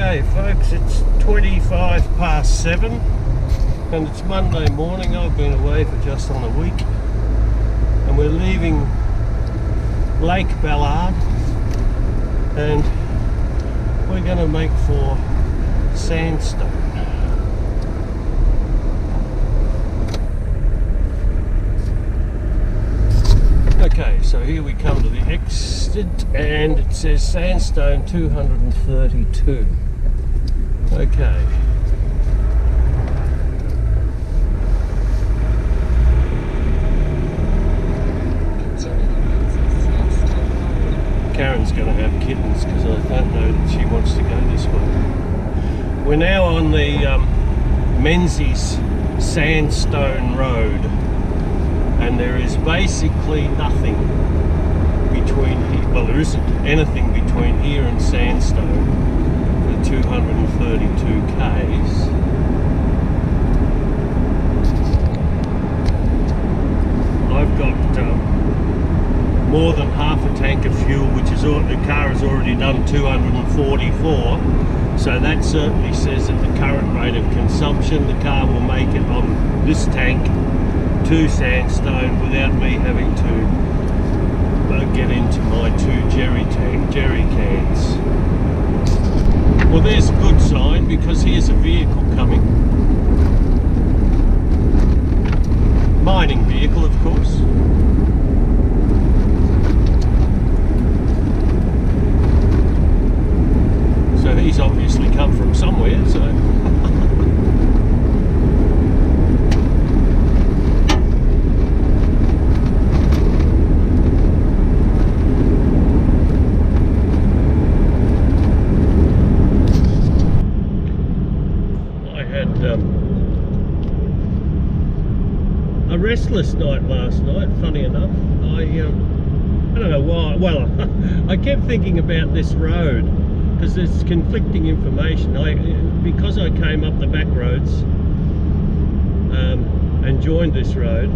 Okay folks, it's 25 past 7 and it's Monday morning. I've been away for just on a week and we're leaving Lake Ballard and we're going to make for Sandstone. Okay, so here we come to the exit and it says Sandstone 232. Okay. Karen's going to have kittens because I don't know that she wants to go this way. We're now on the Menzies Sandstone Road. And there is basically nothing between here, well there isn't anything between here and Sandstone for 232 k's. I've got more than half a tank of fuel, which is all, the car has already done 244, so that certainly says that the current rate of consumption the car will make it on this tank to Sandstone without me having to get into my two jerry cans. Well, there's a good sign because here's a vehicle coming. Mining vehicle, of course. So he's obviously come from somewhere, so a restless night last night, funny enough. I don't know why. Well, I kept thinking about this road because there's conflicting information. Because I came up the back roads and joined this road,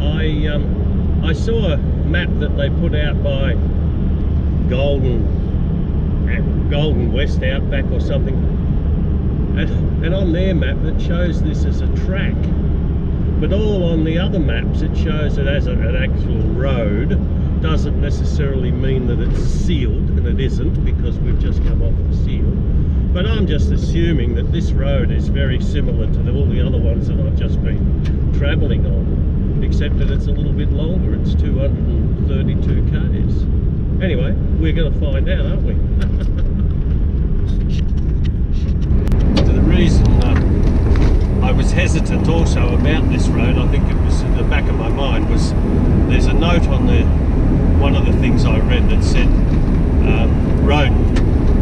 I saw a map that they put out by Golden West Outback or something, and on their map it shows this as a track. But all on the other maps it shows it as an actual road. Doesn't necessarily mean that it's sealed, and it isn't because we've just come off the seal. But I'm just assuming that this road is very similar to all the other ones that I've just been travelling on, except that it's a little bit longer. It's 232 k's. Anyway, we're going to find out, aren't we? The reason I was hesitant also about this road, I think it was in the back of my mind, was there's a note on one of the things I read that said road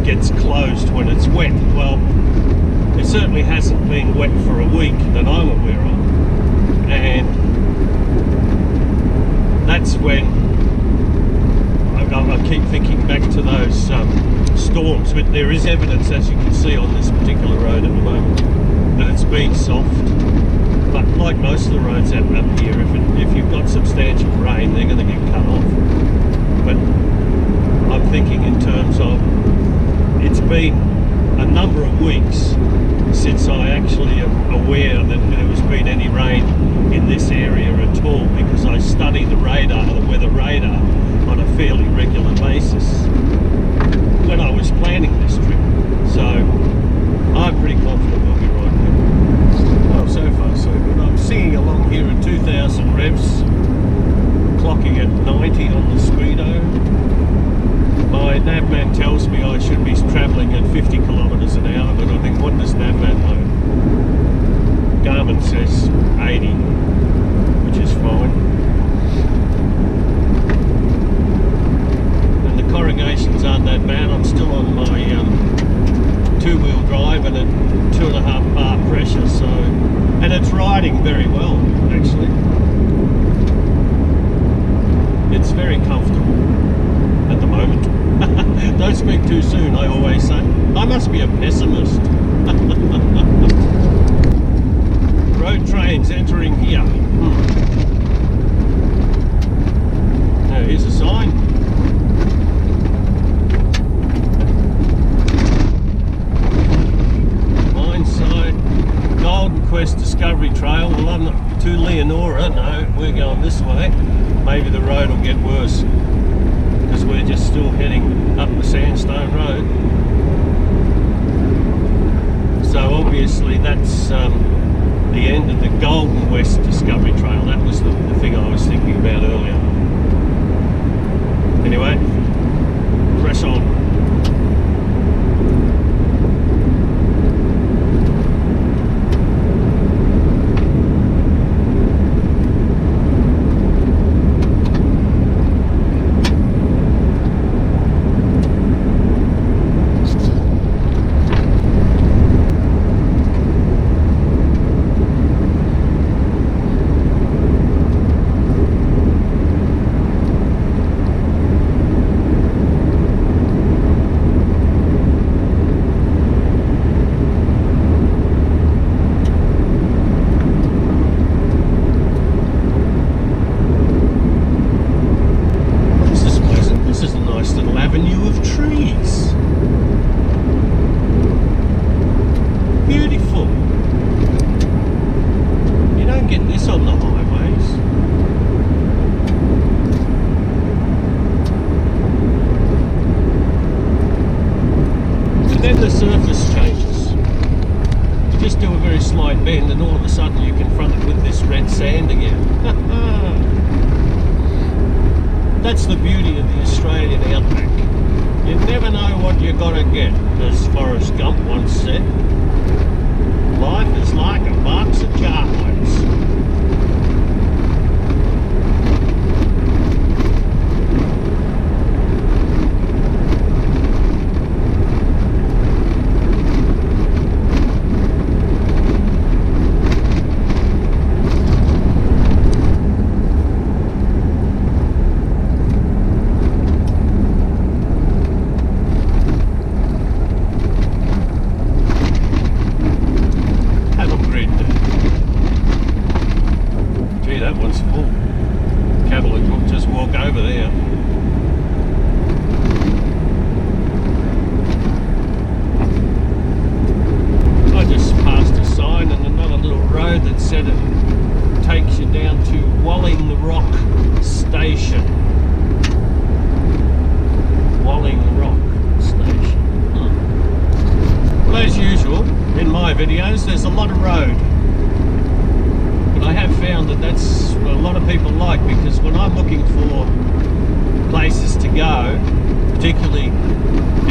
gets closed when it's wet. Well, it certainly hasn't been wet for a week that I'm aware of, and that's when I keep thinking back to those storms. But there is evidence, as you can see on this particular road at the moment, that it's been soft, but like most of the roads up here, if you've got substantial rain, they're going to get cut off. But I'm thinking in terms of, it's been a number of weeks since I actually am aware that there has been any rain in this area at all, because I study the weather radar on a fairly regular basis when I was planning this trip, so I'm pretty confident we'll be right here. Well, so far so good. I'm singing along here at 2,000 revs, clocking at 90 on the speedo. My navman tells me I should be travelling at 50 kilometres an hour, but I think, what does navman know? Garmin says 80, which is fine. And the corrugations aren't that bad. I'm still on my two-wheel drive and at 2.5 bar pressure, so, and it's riding very well actually. It's very comfortable at the moment. Don't speak too soon, I always say. I must be a pessimist. Road trains entering here. Now here's a sign. we're going this way, maybe the road will get worse, because we're just still heading up the Sandstone Road. So obviously that's the end of the Golden West Discovery Trail. That was the thing I was thinking about earlier. Anyway, press on. Then the surface changes. You just do a very slight bend and all of a sudden you're confronted with this red sand again. That's the beauty of the Australian outback. You never know what you're gonna get, as Forrest Gump once said. Life is like a box of chocolates. Videos, there's a lot of road, but I have found that that's what a lot of people like, because when I'm looking for places to go, particularly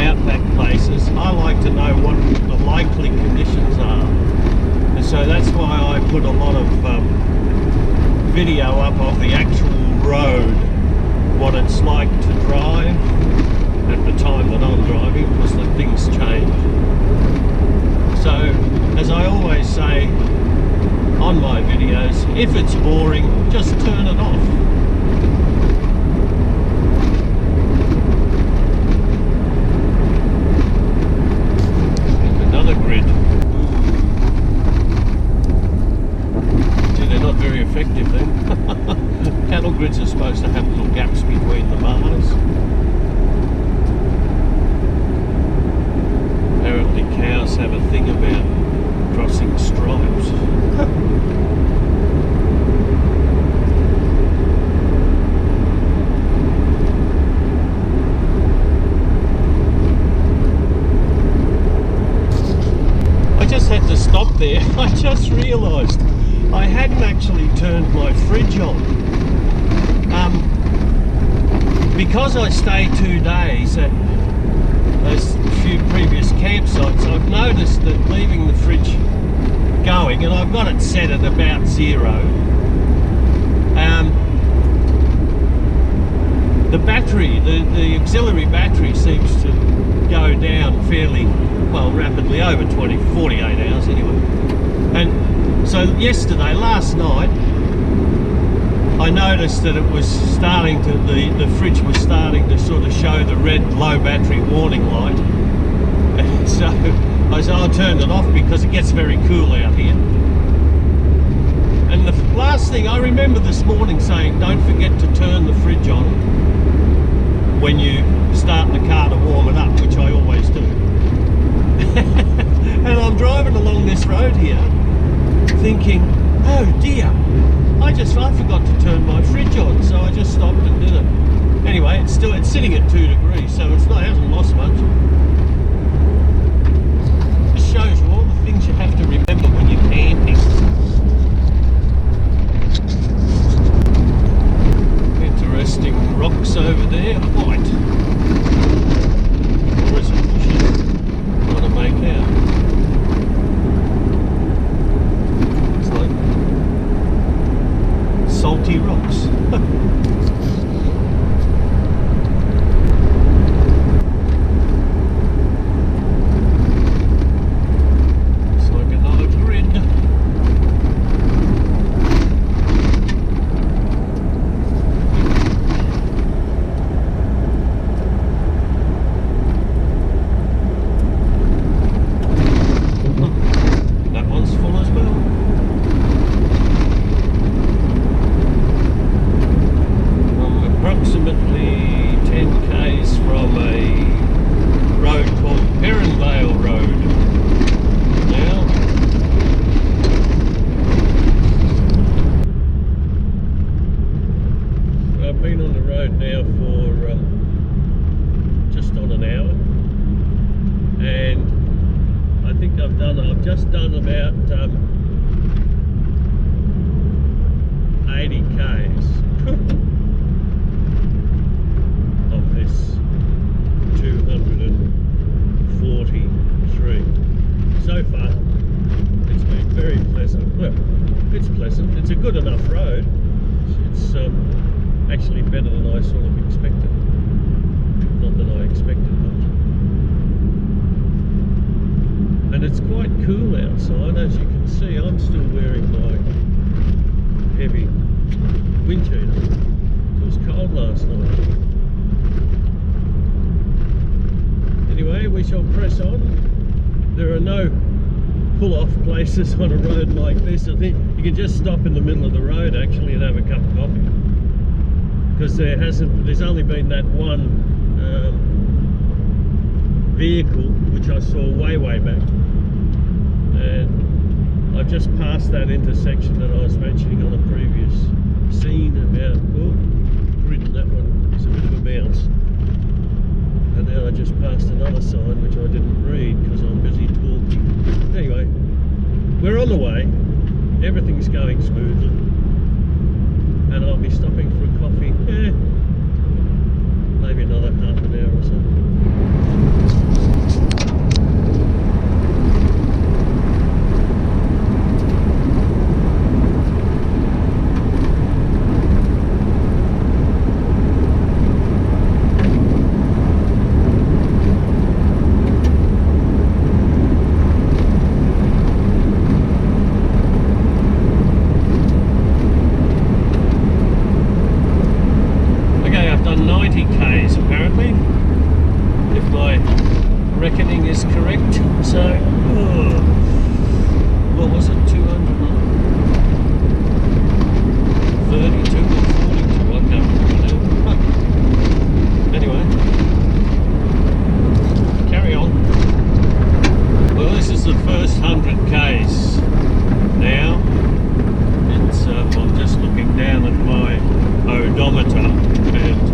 outback places, I like to know what the likely conditions are, and so that's why I put a lot of video up of the actual road, what it's like to drive at the time that I'm driving, because the things change. So, as I always say on my videos, if it's boring, just turn it off. And another grid. See, they're not very effective then. Cattle grids are supposed to have little gaps between the bars. Apparently cows have a thing about crossing stripes. I just had to stop there. I just realised I hadn't actually turned my fridge on. Because I stayed 2 days at those few previous campsites, I've noticed that leaving the fridge going, and I've got it set at about 0, the battery, the auxiliary battery seems to go down fairly well rapidly, over 48 hours anyway. And so last night, I noticed that it was starting to, the fridge was starting to sort of show the red low battery warning light. And so I said, I turned it off because it gets very cool out here. And the last thing I remember this morning saying, don't forget to turn the fridge on when you start the car to warm it up, which I always do. And I'm driving along this road here thinking, oh dear, I forgot to turn my fridge on, so I just stopped and did it. Anyway, it's sitting at 2 degrees, so it hasn't lost much. Just shows you all the things you have to remember when you're camping. Interesting rocks over there, white. Or is it bushes? Trying to make out. It's like salty rocks. I've just done about 80 k's of this 243. So far it's been very pleasant. Well, it's pleasant, it's a good enough road. It's actually better than I sort of expected. Not that I expected much. And it's quite cool outside, as you can see. I'm still wearing my heavy wind cheater. It was cold last night. Anyway, we shall press on. There are no pull-off places on a road like this. I think you can just stop in the middle of the road actually and have a cup of coffee. Because there's only been that one vehicle which I saw way back, and I've just passed that intersection that I was mentioning on a previous scene about grid, and that one is a bit of a bounce, and now I just passed another sign which I didn't read because I'm busy talking. Anyway, we're on the way, everything's going smoothly, and I'll be stopping for a coffee maybe another half an hour or so. Reckoning is correct, so what was it, 232 or 42, I can't remember now. Anyway, carry on. Well, this is the first 100 k's now. It's I'm just looking down at my odometer, and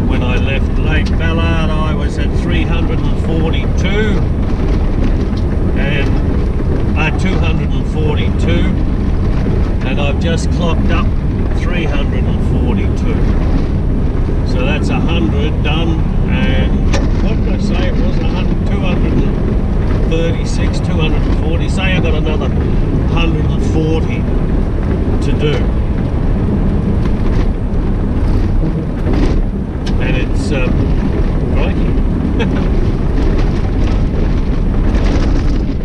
when I left Lake Ballard I was at 342 and 242, and I've just clocked up 342. So that's 100 done, and what did I say it was? 236, 240. Say I've got another 140 to do. And it's crikey.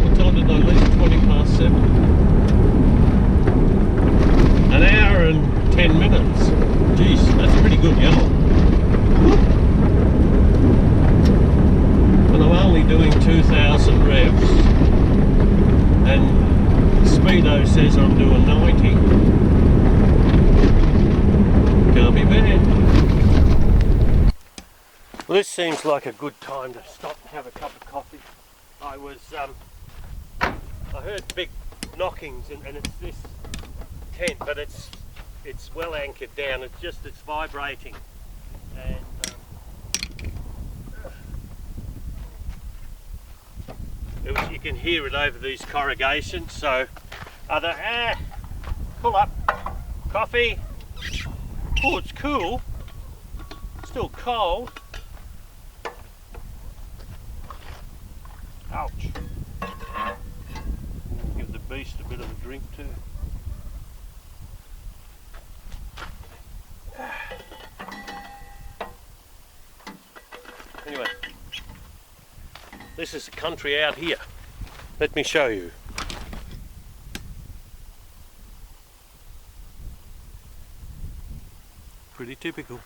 What time did I leave? 20 past 7. An hour and 10 minutes. Jeez, that's pretty good going. And I'm only doing 2,000 revs, and Speedo says I'm doing 90. Can't be bad. Well, this seems like a good time to stop and have a cup of coffee. I heard big knockings, and it's this tent, but it's well anchored down. It's vibrating, and you can hear it over these corrugations. So pull up, coffee. Oh, it's cool. Still cold. Ouch. Give the beast a bit of a drink too. Anyway, this is the country out here. Let me show you. Pretty typical.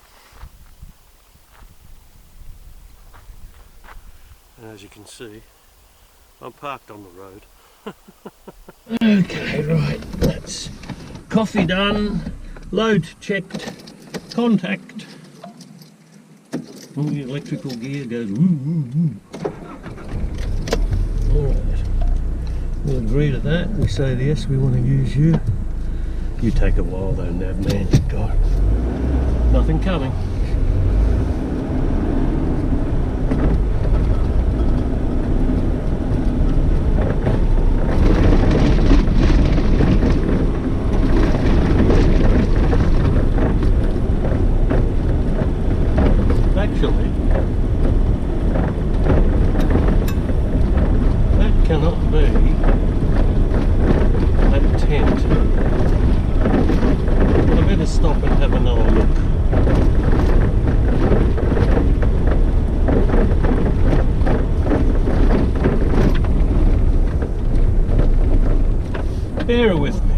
And as you can see, I'm parked on the road. Okay, right, that's coffee done, load checked, contact. Oh, the electrical gear goes woo woo woo. Alright, we'll agree to that. We say yes, we want to use you. You take a while though, Nav man. God, nothing coming. Bear with me.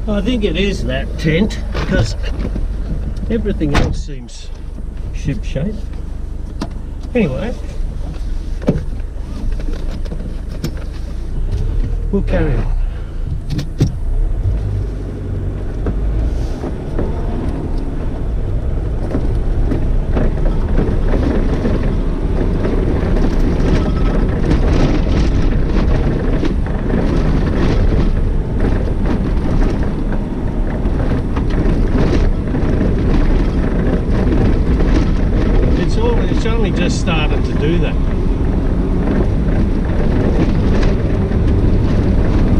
I think it is that tent because everything else seems ship-shape. Anyway, we'll carry on. It's only just started to do that.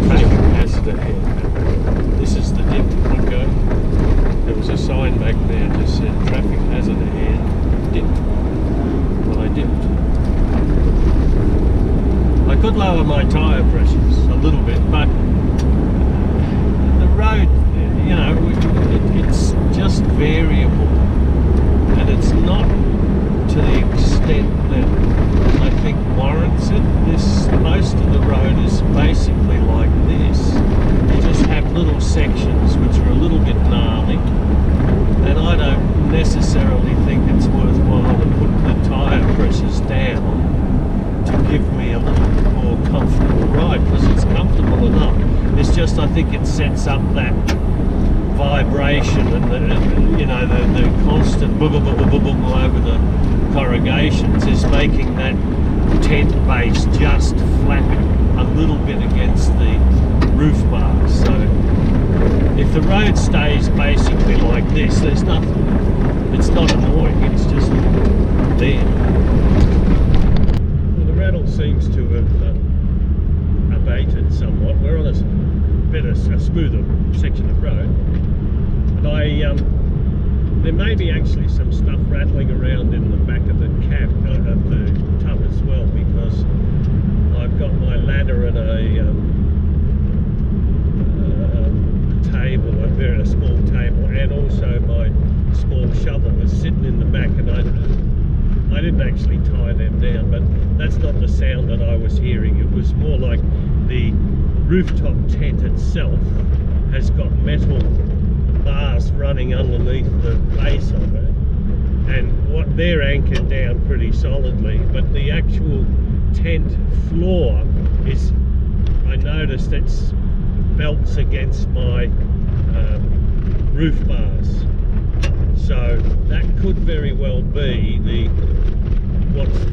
Traffic hazard ahead. This is the dip. Okay. There was a sign back there that just said traffic hazard ahead. Dip. Well, I dipped. I could lower my tyre pressures a little bit, but the road, you know, it's just variable, and it's not to the extent that I think warrants it. Most of the road is basically like this. You just have little sections which are a little bit gnarly, and I don't necessarily think it's worthwhile to put the tyre pressures down to give me a little bit more comfortable ride, because it's comfortable enough. It's just I think it sets up that vibration and the constant bubble over the corrugations is making that tent base just flapping a little bit against the roof bars. So if the road stays basically like this, there's nothing. It's not annoying, it's just there. Well, the rattle seems to have abated somewhat. We're on a smoother section of road, but there may be actually some stuff rattling around in the back of the cab of the tub as well, because I've got my ladder and a table, a small table, and also my small shovel was sitting in the back, and I didn't actually tie them down, but that's not the sound that I was hearing. It was more like the rooftop tent itself has got metal bars running underneath the base of it, and what they're anchored down pretty solidly, but the actual tent floor is, I noticed it's belts against my roof bars, so that could very well be what's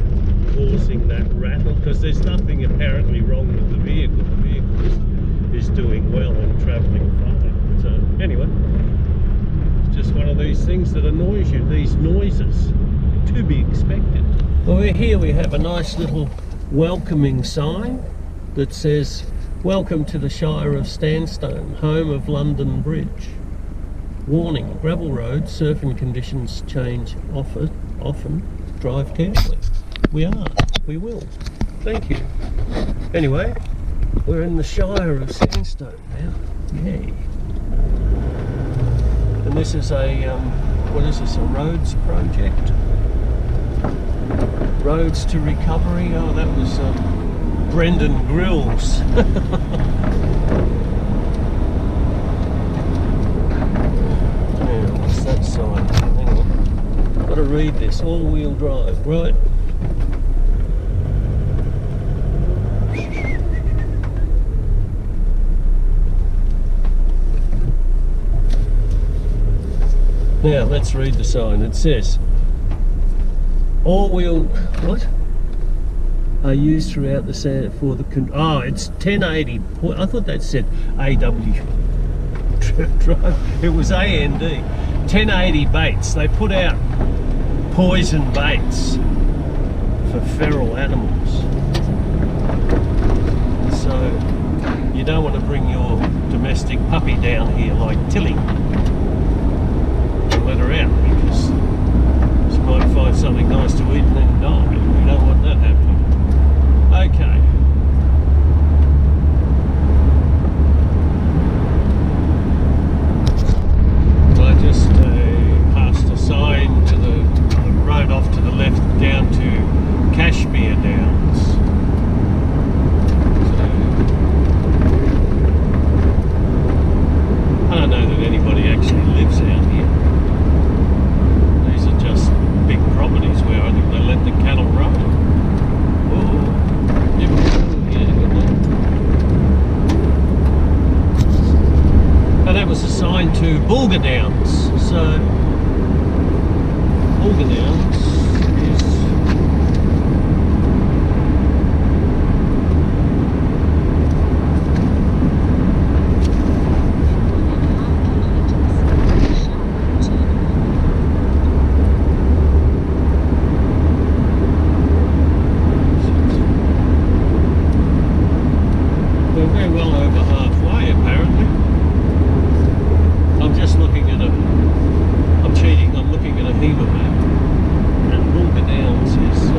causing that rattle, because there's nothing apparently wrong with the vehicle. The vehicle is doing well and travelling fine. So anyway, it's just one of these things that annoys you, these noises, to be expected. Well, here we have a nice little welcoming sign that says, "Welcome to the Shire of Sandstone, home of London Bridge. Warning, gravel roads, surfing conditions change often. Drive carefully." We will. Thank you. Anyway, we're in the Shire of Sandstone now. Yay. And this is what is this, a roads project? Roads to Recovery. Oh, that was Brendan Grills. What's that sign? Hang on. Got to read this. All-wheel drive. Right. Now let's read the sign. It says, all-wheel what? Are used throughout the sand for the it's 1080. I thought that said AW drive. It was AND. 1080 baits. They put out poison baits for feral animals. So you don't want to bring your domestic puppy down here like Tilly and let her out, because she might find something nice to eat and then die. We don't want that happening. Okay. I just passed a sign to the road off to the left down to Cashmere Downs. So, I don't know that anybody actually lives out here. These are just big properties where I think they let the cattle roam. Oh. And that was assigned to Bulga Downs. So Bulga Downs is we're well over halfway apparently. I'm just looking at I'm cheating, I'm looking at a Hema map, and Bulga Downs is,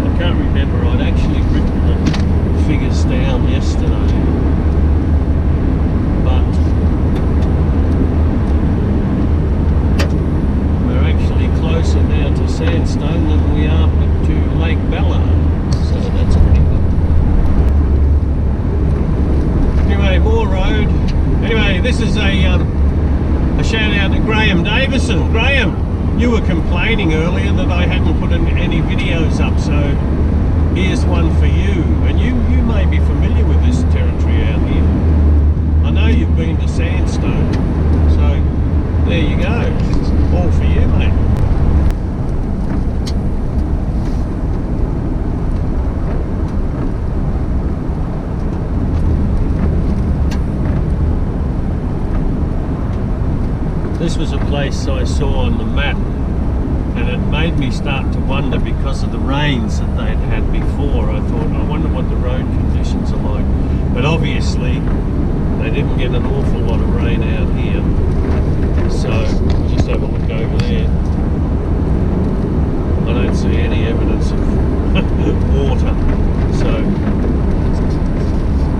I can't remember, I'd actually written the figures down yesterday, but we're actually closer now to Sandstone than we are to Lake Ballard, so that's pretty good. Anyway, more road. Anyway, this is a shout out to Graham Davison. Graham, you were complaining earlier that I hadn't put any videos up, so here's one for you. And you may be familiar with this territory out here. I know you've been to Sandstone, so there you go. All for you, mate. This was a place I saw on the map, and it made me start to wonder, because of the rains that they'd had before. I thought, I wonder what the road conditions are like. But obviously they didn't get an awful lot of rain out here, so we'll just have a look over there. I don't see any evidence of water, so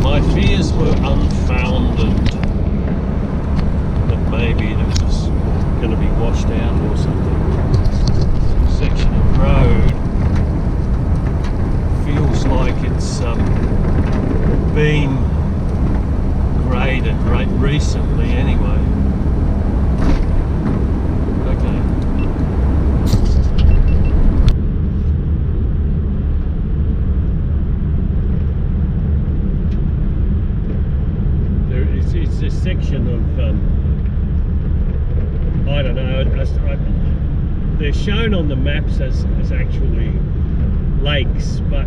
My fears were unfounded that maybe it was going to be washed out or something. Section of road feels like it's been graded right recently anyway. Okay. It's a section of I don't know. They're shown on the maps as actually lakes, but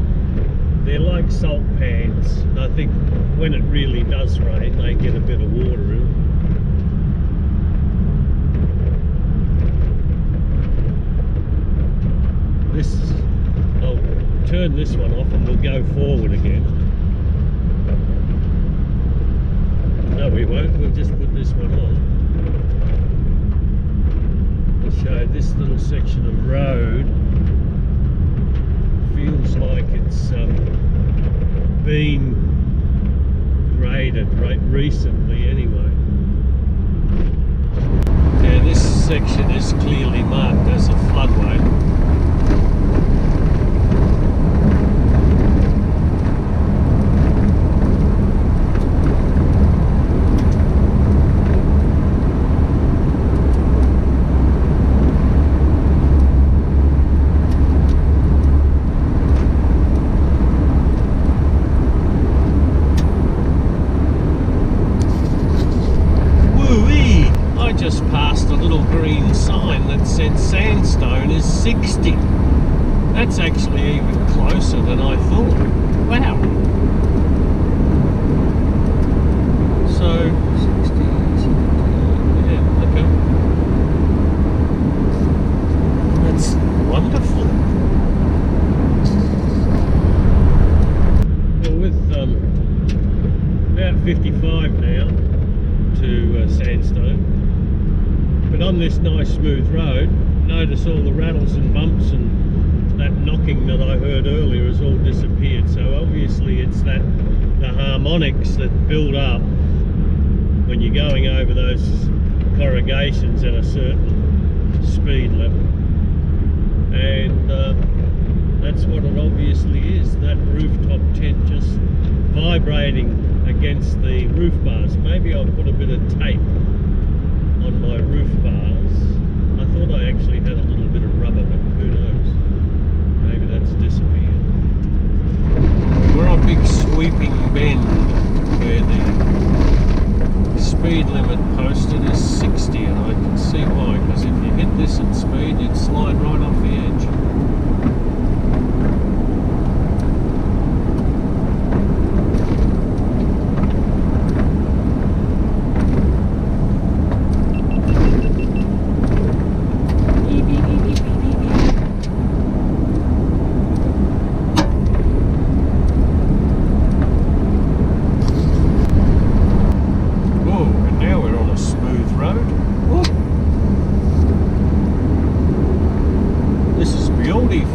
they're like salt pans. I think when it really does rain, they get a bit of water in them. I'll turn this one off and we'll go forward again. No, we won't. We'll just put this one on. We'll show this little section of road. Feels like it's been graded right recently anyway. Yeah, this section is clearly marked as a floodway. Just passed a little green sign that said Sandstone is 60. That's actually even closer than I thought. Wow. So 60, yeah, okay. That's wonderful. Well, with about 55 now to Sandstone. But on this nice smooth road, notice all the rattles and bumps and that knocking that I heard earlier has all disappeared. So obviously it's the harmonics that build up when you're going over those corrugations at a certain speed level. And that's what it obviously is, that rooftop tent just vibrating against the roof bars. Maybe I'll put a bit of tape on my roof bars. I thought I actually had a little bit of rubber, but who knows? Maybe that's disappeared. We're on a big sweeping bend where the speed limit posted is 60, and I can see why, because if you hit this at speed, you'd slide right off the edge.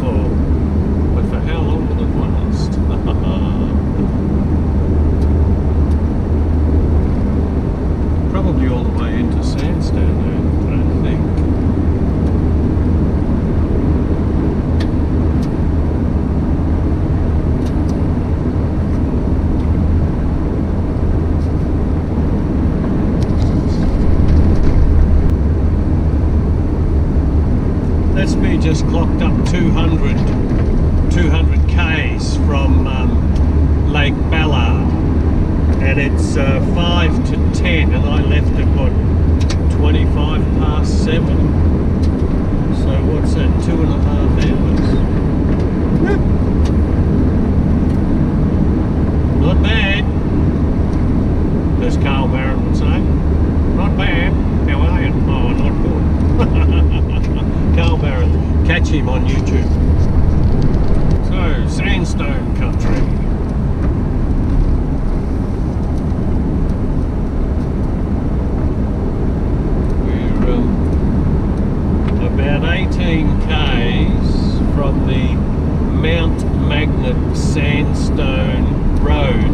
But for how long will it last? Probably all the way into Sandstone, I think. That's me just clocked up 200 k's from Lake Ballard, and it's 5 to 10, and I left at what, 25 past 7. So what's that, 2.5 hours? Not bad, as Carl Barron would say. Not bad. How are you? Oh, not good. Carl Barron, catch him on YouTube. So, Sandstone country. We're about 18 k's from the Mount Magnet Sandstone Road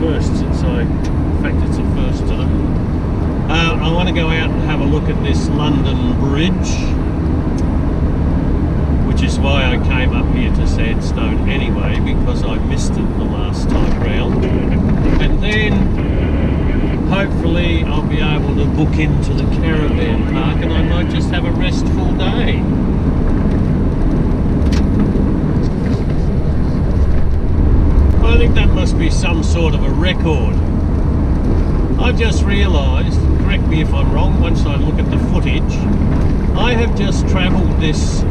first since in fact it's a first today. I want to go out and have a look at this London Bridge, which is why I came up here to Sandstone anyway, because I missed it the last time round. And then hopefully I'll be able to book into the caravan park and I might just have a restful day. I think that must be some sort of a record. I've just realised, correct me if I'm wrong once I look at the footage, I have just travelled this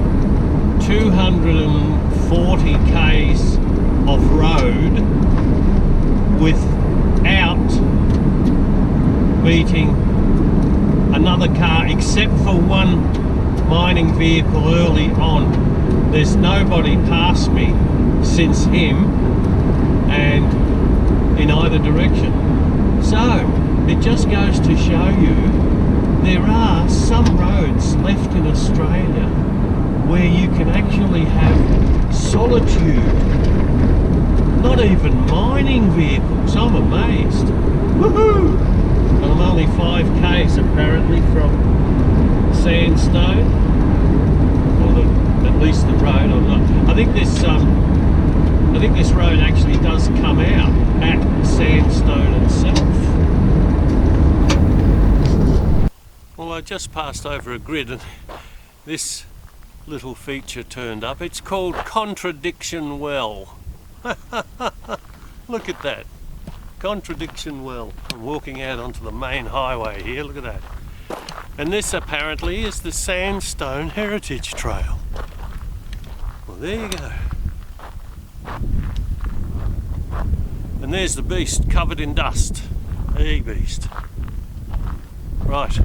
240 k's of road without meeting another car except for one mining vehicle early on. There's nobody past me since him and in either direction. So it just goes to show you there are some roads left in Australia where you can actually have solitude, not even mining vehicles. I'm amazed. Woohoo! And I'm only 5 k's apparently from Sandstone, or at least the road. I'm not. I think this road actually does come out at Sandstone itself. Well, I just passed over a grid and this little feature turned up. It's called Contradiction Well. Look at that. Contradiction Well. I'm walking out onto the main highway here, look at that. And this apparently is the Sandstone Heritage Trail. Well, there you go. And there's the beast covered in dust. Hey beast. Right.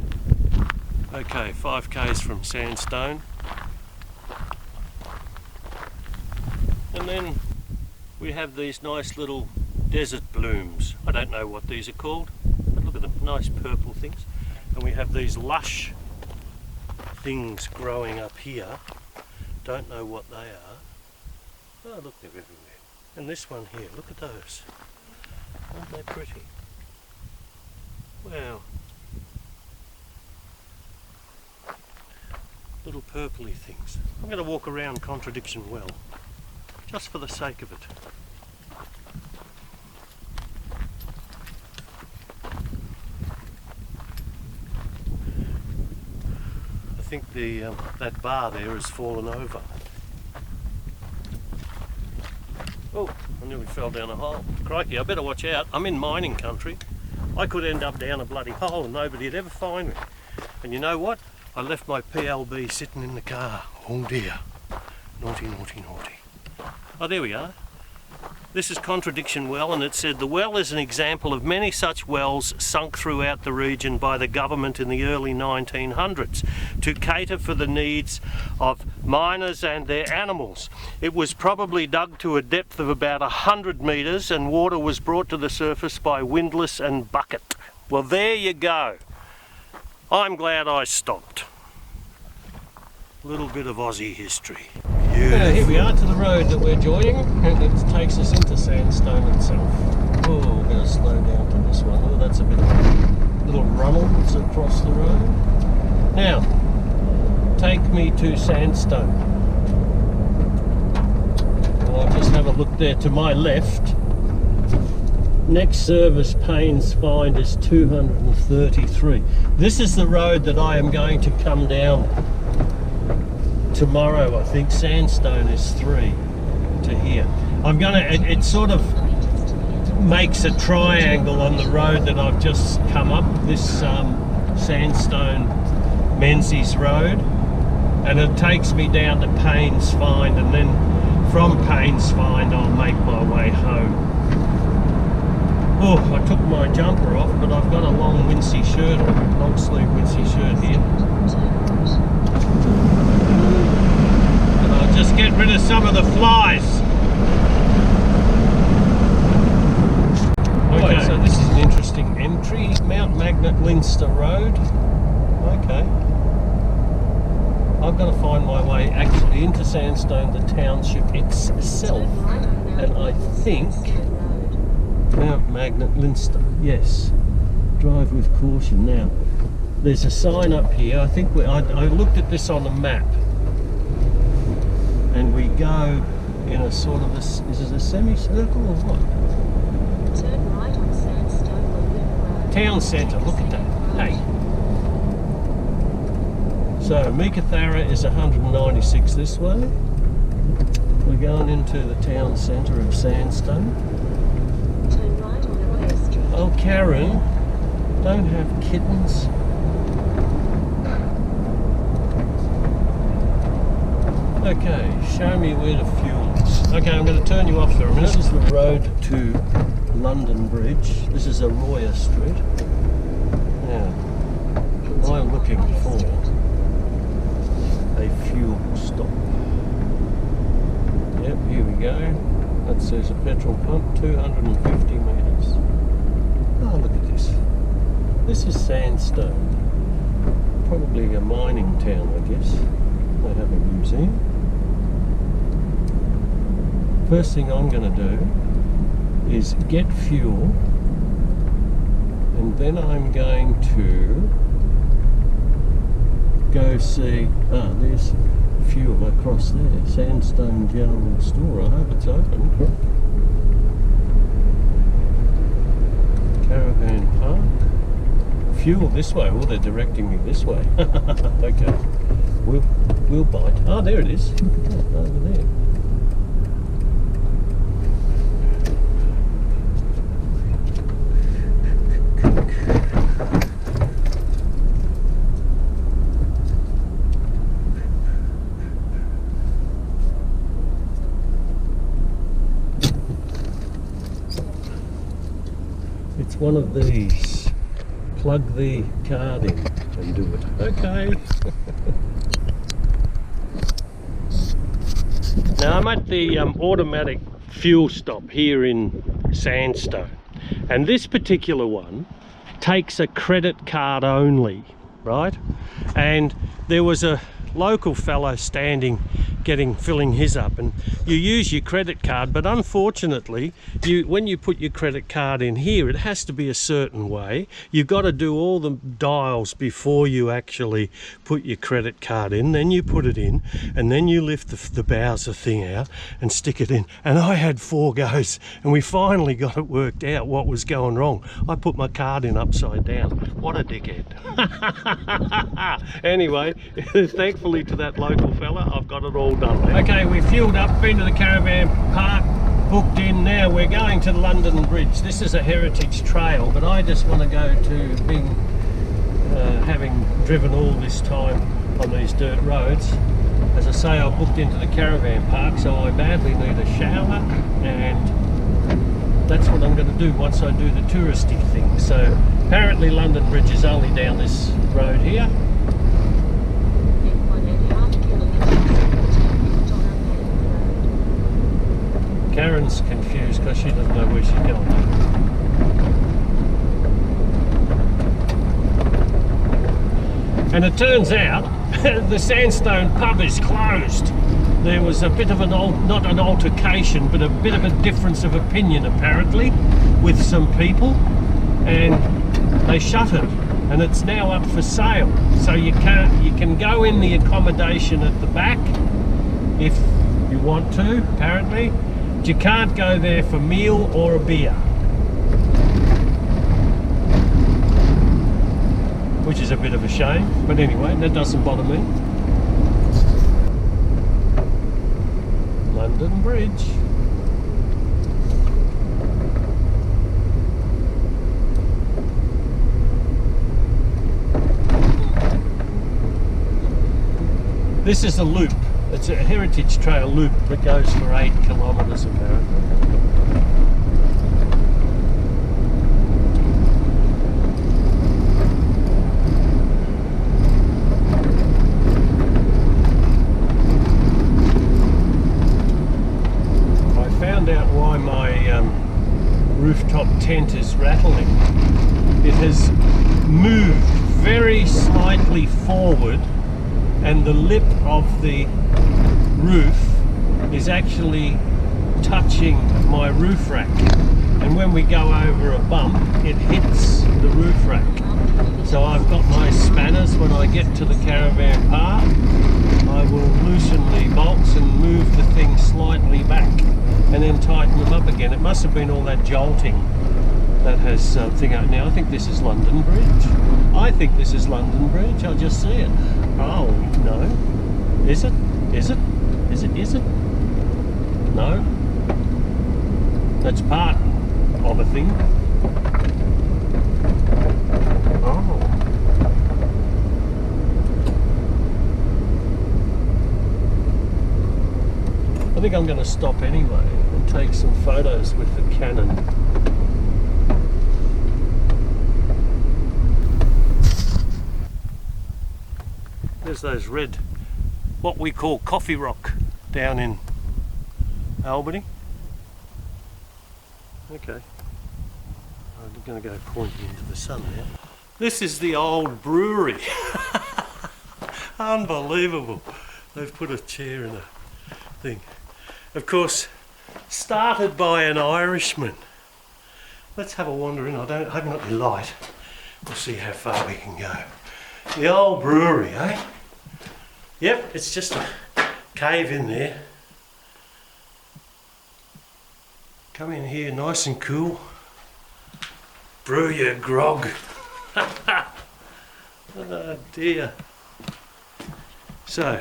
Okay, 5 k's from Sandstone. And then we have these nice little desert blooms. I don't know what these are called, but look at the nice purple things. And we have these lush things growing up here. Don't know what they are. Oh, look, they're everywhere. And this one here, look at those. Aren't they pretty? Wow. Little purpley things. I'm going to walk around Contradiction Well, just for the sake of it. I think that bar there has fallen over. Oh, I nearly fell down a hole. Crikey, I better watch out. I'm in mining country. I could end up down a bloody hole and nobody'd ever find me. And you know what? I left my PLB sitting in the car. Oh dear. Naughty, naughty, naughty. Oh, there we are. This is Contradiction Well, and it said the well is an example of many such wells sunk throughout the region by the government in the early 1900s to cater for the needs of miners and their animals. It was probably dug to a depth of about 100 metres and water was brought to the surface by windlass and bucket. Well, there you go. I'm glad I stopped. A little bit of Aussie history. Here we are to the road that we're joining, and it takes us into Sandstone itself. Oh, we're going to slow down to this one. Oh, that's a bit of a little runnel that's across the road. Now, take me to Sandstone. And I'll just have a look there to my left. Next service Paynes Find is 233. This is the road that I am going to come down tomorrow. I think Sandstone is 3 to here. I'm gonna, it sort of makes a triangle on the road that I've just come up, this Sandstone Menzies road, and it takes me down to Paynes Find, and then from Paynes Find I'll make my way home. Oh, I took my jumper off, but I've got a long wincey shirt on, long sleeve wincey shirt here. And I'll just get rid of some of the flies. Okay, so this is an interesting entry, Mount Magnet Leinster Road. Okay. I've got to find my way actually into Sandstone, the township itself, and I think Mount Magnet, Linstone, yes. Drive with caution. Now, there's a sign up here. I think I looked at this on the map. And we go in a sort of is it a semicircle or what? Turn right on Sandstone Road. Town centre, look at that. Hey. So Meekatharra is 196 this way. We're going into the town centre of Sandstone. Turn right on Arroyo Street. Oh, Karen, don't have kittens. Okay, show me where the fuel is. Okay, I'm going to turn you off for a minute. This is the road to London Bridge. This is Arroyo Street. Now, I'm looking for a fuel stop. Yep, here we go. That says a petrol pump, 250 metres. Oh, look at this. This is Sandstone. Probably a mining town, I guess. They have a museum. First thing I'm going to do is get fuel, and then I'm going to go see, there's fuel across there, Sandstone General Store. I hope it's open. Caravan Park. Fuel this way. Well, they're directing me this way. Okay. We'll bite. Oh, there it is. Over there. It's one of these. Plug the card in and do it. Okay. Now I'm at the automatic fuel stop here in Sandstone, and this particular one takes a credit card only, right? And there was a local fellow standing filling his up, and you use your credit card, but unfortunately when you put your credit card in here, it has to be a certain way. You've got to do all the dials before you actually put your credit card in, then you put it in, and then you lift the Bowser thing out and stick it in. And I had 4 goes, and we finally got it worked out what was going wrong. I put my card in upside down. What a dickhead. Anyway, thankfully to that local fella, I've got it all done. Okay, we fueled up, been to the caravan park, booked in. Now we're going to London Bridge. This is a heritage trail, but I just want to go to being having driven all this time on these dirt roads. As I say, I booked into the caravan park, so I badly need a shower, and that's what I'm going to do once I do the touristy thing. So apparently London Bridge is only down this road here. Karen's confused because she doesn't know where she's going. And it turns out the Sandstone pub is closed. There was a bit of not an altercation, but a bit of a difference of opinion apparently with some people, and they shut it, and it's now up for sale. So you can go in the accommodation at the back if you want to, apparently. You can't go there for meal or a beer, which is a bit of a shame, but anyway, that doesn't bother me. London Bridge. This is a loop. It's a heritage trail loop that goes for 8 kilometres apparently. I found out why my rooftop tent is rattling. It has moved very slightly forward, and the lip of the roof is actually touching my roof rack. and when we go over a bump it hits the roof rack. So I've got my spanners. When I get to the caravan park I will loosen the bolts and move the thing slightly back and then tighten them up again. It must have been all that jolting that has thing out. Now I think this is London Bridge. I think this is London Bridge. I'll just see it. Oh no. Is it? Is it? Is it? Is it? No. That's part of a thing. Oh. I think I'm going to stop anyway and take some photos with the Canon. There's those red, what we call coffee rock down in Albany. Okay, I'm going to go pointing into the sun now. This is the old brewery. Unbelievable. They've put a chair in a thing. Of course, started by an Irishman. Let's have a wander in. I haven't got any light. We'll see how far we can go. The old brewery, eh? Yep, it's just a cave in there. Come in here nice and cool. Brew your grog. Oh dear. So,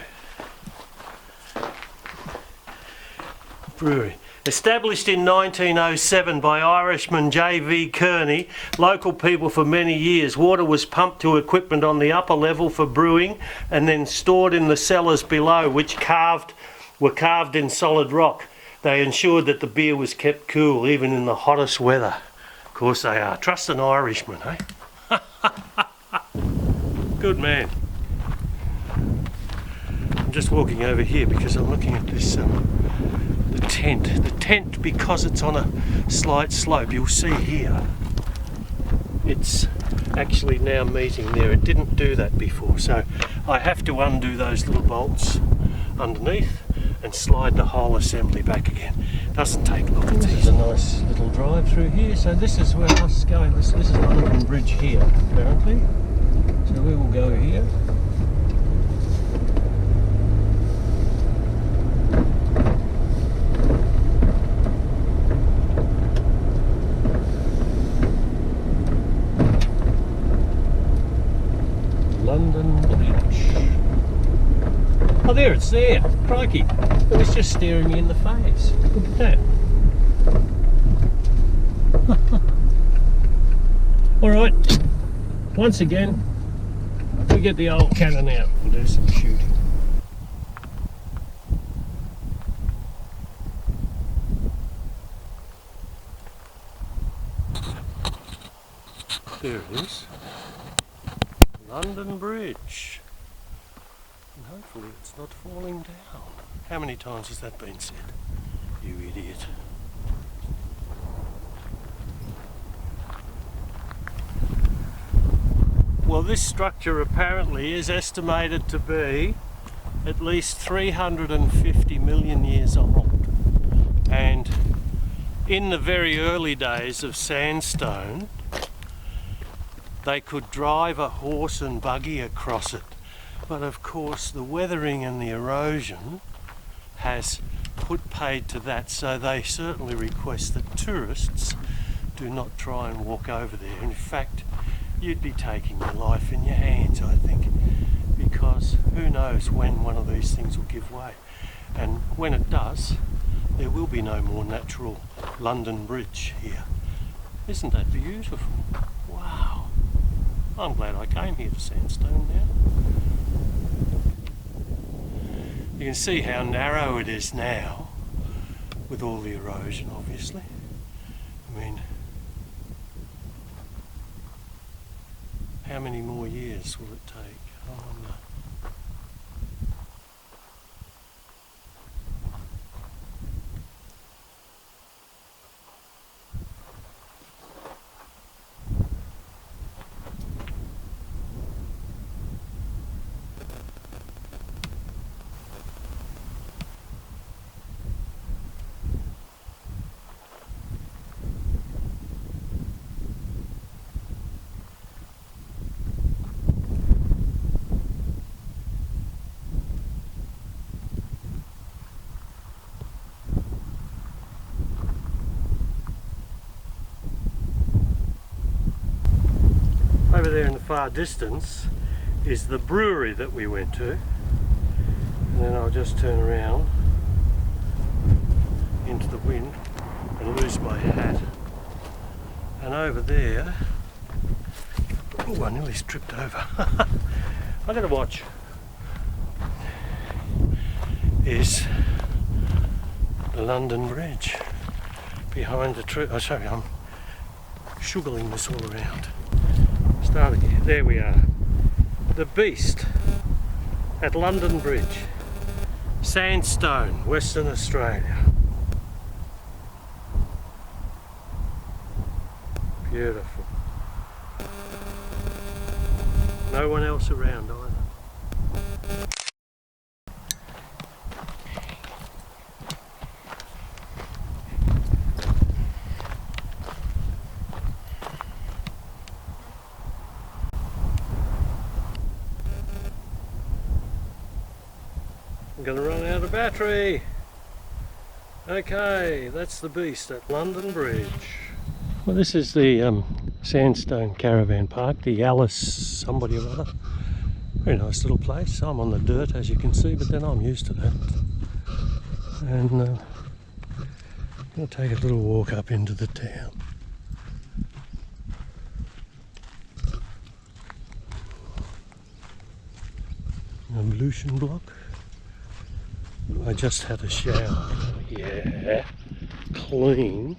brewery. Established in 1907 by Irishman J.V. Kearney, local people for many years. Water was pumped to equipment on the upper level for brewing and then stored in the cellars below, which were carved in solid rock. They ensured that the beer was kept cool even in the hottest weather. Of course they are. Trust an Irishman, eh? Good man. I'm just walking over here because I'm looking at this the tent, because it's on a slight slope. You'll see here it's actually now meeting there. It didn't do that before, so I have to undo those little bolts underneath and slide the whole assembly back again. Doesn't take long. This is a nice little drive through here. So this is where us going. This is London Bridge here apparently. So we will go here. London Bridge. Oh, there, it's there. Crikey. It was just staring me in the face. Look at that. Alright. Once again, we get the old Canon out and do some shooting. There it is. London Bridge. And hopefully it's not falling down. How many times has that been said? You idiot. Well, this structure apparently is estimated to be at least 350 million years old. And in the very early days of Sandstone, they could drive a horse and buggy across it. But of course the weathering and the erosion has put paid to that, so they certainly request that tourists do not try and walk over there. In fact, you'd be taking your life in your hands, I think, because who knows when one of these things will give way. And when it does, there will be no more natural London Bridge here. Isn't that beautiful? Wow. I'm glad I came here to Sandstone now. You can see how narrow it is now with all the erosion, obviously. I mean, how many more years will it take? I wonder. Over there in the far distance is the brewery that we went to, and then I'll just turn around into the wind and lose my hat. And over there, oh, I nearly tripped over. I gotta watch. Is the London Bridge behind the tree. I'll show you. I'm sugaring this all around. Start again. There we are. The Beast at London Bridge, Sandstone, Western Australia. Beautiful. No one else around either. I'm going to run out of battery. Okay, that's the Beast at London Bridge. Well, this is the Sandstone Caravan Park, the Alice somebody or other. Very nice little place. I'm on the dirt, as you can see, but then I'm used to that. And I'll take a little walk up into the town. Ablution block. I just had a shower. Yeah, clean.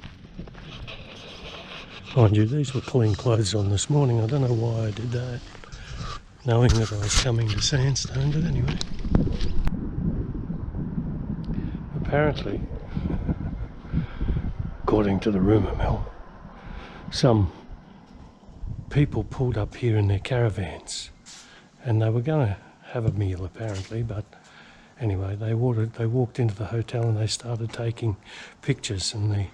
Mind you, these were clean clothes on this morning. I don't know why I did that, knowing that I was coming to Sandstone, but anyway. Apparently, according to the rumour mill, some people pulled up here in their caravans and they were going to have a meal apparently, but anyway, they walked into the hotel and they started taking pictures, and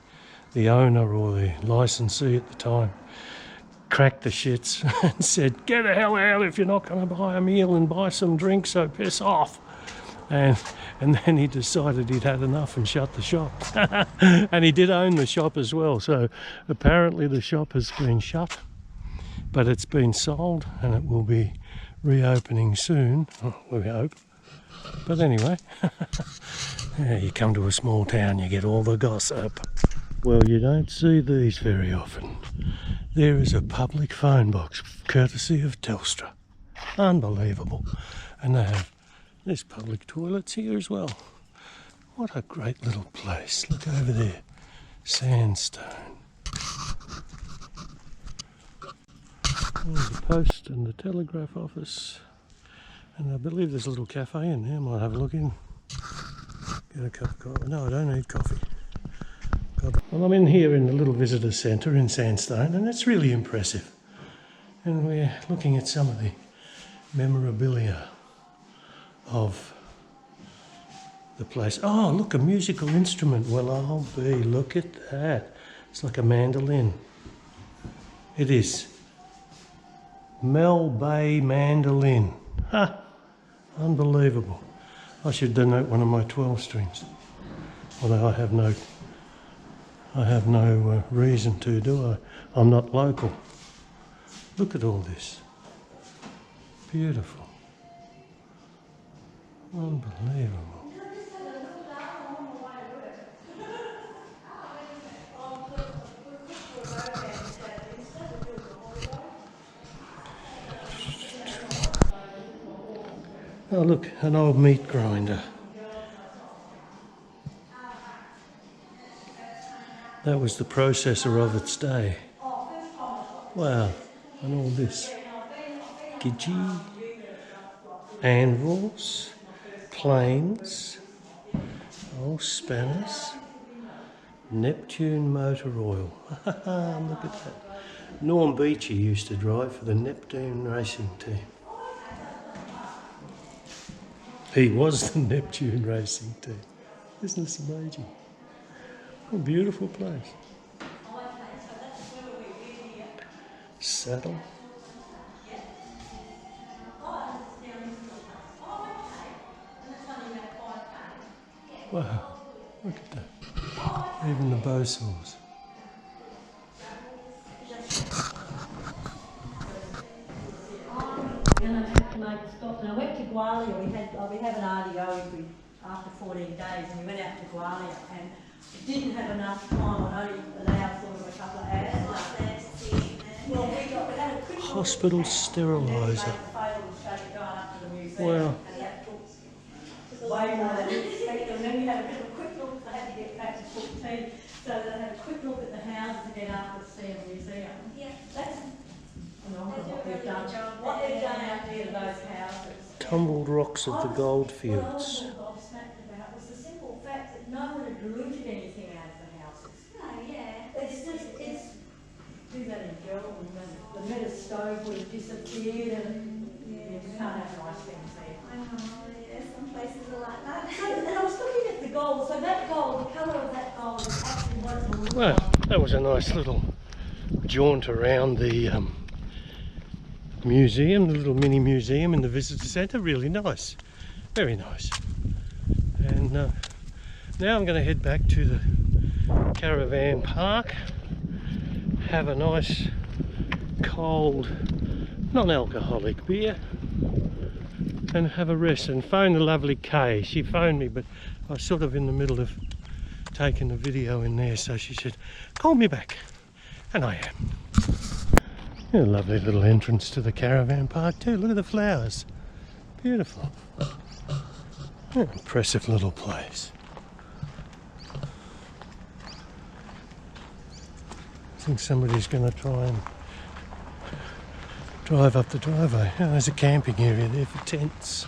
the owner or the licensee at the time cracked the shits and said, "Get the hell out if you're not going to buy a meal and buy some drinks, so piss off." And then he decided he'd had enough and shut the shop. And he did own the shop as well, so apparently the shop has been shut, but it's been sold and it will be reopening soon, we hope. But anyway, yeah, you come to a small town, you get all the gossip. Well, you don't see these very often. There is a public phone box, courtesy of Telstra. Unbelievable. And they have there's public toilets here as well. What a great little place. Look over there. Sandstone. There's the post and the telegraph office. And I believe there's a little cafe in there. Might have a look in. Get a cup of coffee. No, I don't need coffee. Well, I'm in here in the little visitor centre in Sandstone, and it's really impressive. And we're looking at some of the memorabilia of the place. Oh, look, a musical instrument. Well, I'll be. Look at that. It's like a mandolin. It is. Mel Bay mandolin. Ha! Unbelievable. I should donate one of my 12 strings. Although I have no reason to, do I? I'm not local. Look at all this. Beautiful. Unbelievable. Oh look, an old meat grinder. That was the processor of its day. Wow, and all this. Gidgee, anvils, planes, old spanners, Neptune motor oil. Look at that. Norm Beachy used to drive for the Neptune racing team. He was the Neptune racing team. Isn't this amazing? What a beautiful place. Saddle. Wow, look at that. Even the bow saws. Gwalia. We have an RDO after 14 days, and we went out to Gwalia and didn't have enough time. I only allowed sort of a couple of hours. Well, we had a quick look Hospital at the house, steriliser. and then we made the fatal mistake of going up to the museum. Wow. And that took way more than we expected. And then we had a bit of a quick look. They had to get back to cook tea, so they had a quick look at the houses again after seeing the museum. Yeah. That's phenomenal what we've done. What they've done out there to those houses. Tumbled rocks of the gold What I fields. was gobsmacked about was the simple fact that no one had looted anything out of the houses. No, yeah. It's do that in Gerald, the metal stove would have disappeared and you can't have nice things there. I know, yeah, some places are like that. And I was looking at the gold, so that gold, the colour of that gold is actually what it will look Well, like. that was a nice little jaunt around the museum, the little mini museum in the visitor centre. Really nice, very nice. And now I'm going to head back to the caravan park, have a nice cold non-alcoholic beer and have a rest, and phone the lovely Kay. She phoned me, but I was sort of in the middle of taking a video in there, so she said call me back, and I am. A lovely little entrance to the caravan park too. Look at the flowers, beautiful. Impressive little place. I think somebody's going to try and drive up the driveway. Oh, there's a camping area there for tents.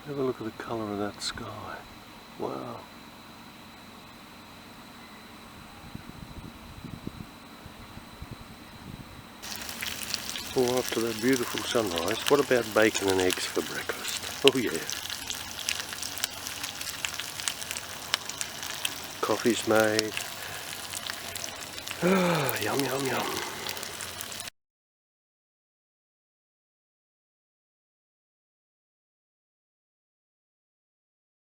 Have a look at the colour of that sky. Wow. Well, after that beautiful sunrise, what about bacon and eggs for breakfast? Oh yeah. Coffee's made. Ah, yum yum yum.